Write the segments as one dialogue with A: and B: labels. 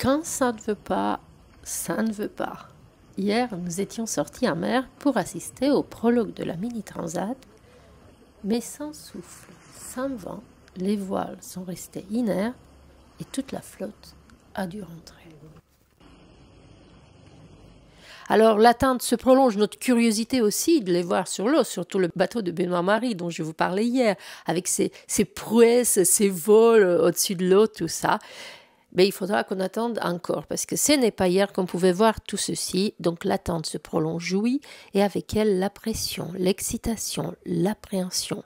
A: Quand ça ne veut pas, ça ne veut pas. Hier, nous étions sortis en mer pour assister au prologue de la Mini Transat, mais sans souffle, sans vent, les voiles sont restées inertes et toute la flotte a dû rentrer. Alors l'attente se prolonge, notre curiosité aussi de les voir sur l'eau, surtout le bateau de Benoît Marie dont je vous parlais hier, avec ses prouesses, ses vols au-dessus de l'eau, tout ça. Mais il faudra qu'on attende encore, parce que ce n'est pas hier qu'on pouvait voir tout ceci, donc l'attente se prolonge, oui, et avec elle la pression, l'excitation, l'appréhension.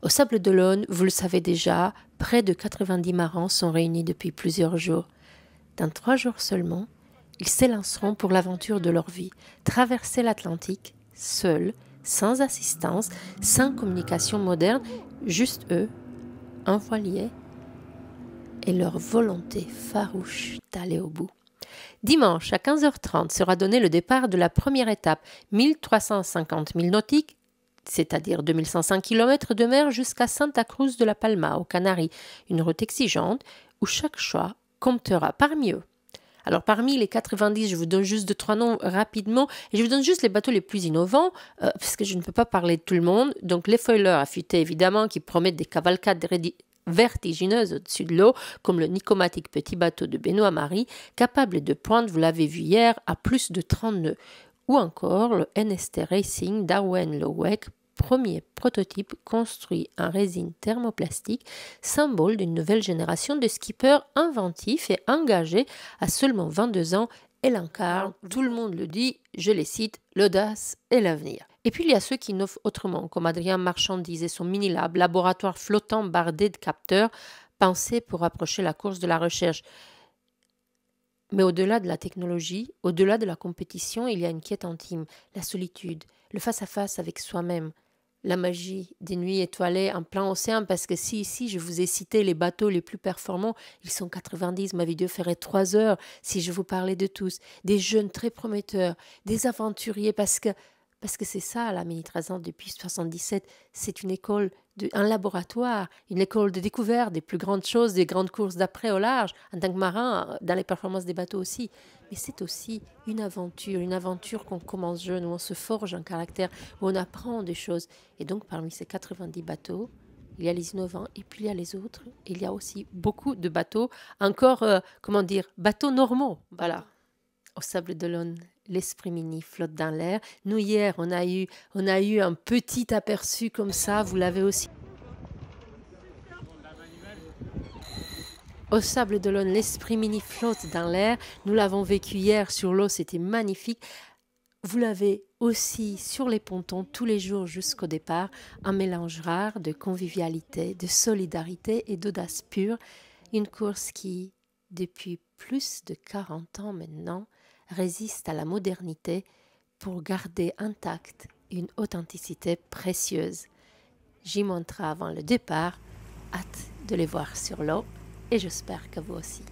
A: Au Sable d'Olonne, vous le savez déjà, près de 90 marins sont réunis depuis plusieurs jours. Dans 3 jours seulement, ils s'élanceront pour l'aventure de leur vie, traverser l'Atlantique, seuls, sans assistance, sans communication moderne, juste eux, un voilier, et leur volonté farouche d'aller au bout. Dimanche à 15h30 sera donné le départ de la première étape, 1350 milles nautiques, c'est-à-dire 2105 km de mer jusqu'à Santa Cruz de la Palma, aux Canaries, une route exigeante où chaque choix comptera parmi eux. Alors parmi les 90, je vous donne juste 2-3 noms rapidement, et je vous donne juste les bateaux les plus innovants, parce que je ne peux pas parler de tout le monde. Donc les foilers affûtés évidemment, qui promettent des cavalcades vertigineuses au-dessus de l'eau, comme le Nicomatic petit bateau de Benoît Marie, capable de pointe, vous l'avez vu hier, à plus de 30 nœuds. Ou encore le NST Racing d'Arwen Lowek, premier prototype construit en résine thermoplastique, symbole d'une nouvelle génération de skippers inventifs et engagés à seulement 22 ans. Elle incarne, tout le monde le dit, je les cite, l'audace et l'avenir. Et puis il y a ceux qui innovent autrement, comme Adrien Marchand disait son Minilab, laboratoire flottant bardé de capteurs, pensé pour rapprocher la course de la recherche. Mais au-delà de la technologie, au-delà de la compétition, il y a une quête intime, la solitude, le face-à-face avec soi-même, la magie des nuits étoilées en plein océan, parce que si ici je vous ai cité les bateaux les plus performants, ils sont 90, ma vidéo ferait 3 heures si je vous parlais de tous, des jeunes très prometteurs, des aventuriers, parce que c'est ça la Mini Transat depuis 77, c'est une école, un laboratoire, une école de découverte des plus grandes choses, des grandes courses d'après au large, en tant que marin, dans les performances des bateaux aussi. Mais c'est aussi une aventure qu'on commence jeune, où on se forge un caractère, où on apprend des choses. Et donc parmi ces 90 bateaux, il y a les innovants et puis il y a les autres. Il y a aussi beaucoup de bateaux, encore, bateaux normaux. Voilà. Au Sable d'Olonne, l'Esprit Mini flotte dans l'air. Nous, hier, on a eu un petit aperçu comme ça, vous l'avez aussi. Au Sable d'Olonne, l'Esprit Mini flotte dans l'air. Nous l'avons vécu hier sur l'eau, c'était magnifique. Vous l'avez aussi sur les pontons tous les jours jusqu'au départ. Un mélange rare de convivialité, de solidarité et d'audace pure. Une course qui, depuis plus de 40 ans maintenant, résiste à la modernité pour garder intacte une authenticité précieuse. J'y montre avant le départ, hâte de les voir sur l'eau et j'espère que vous aussi.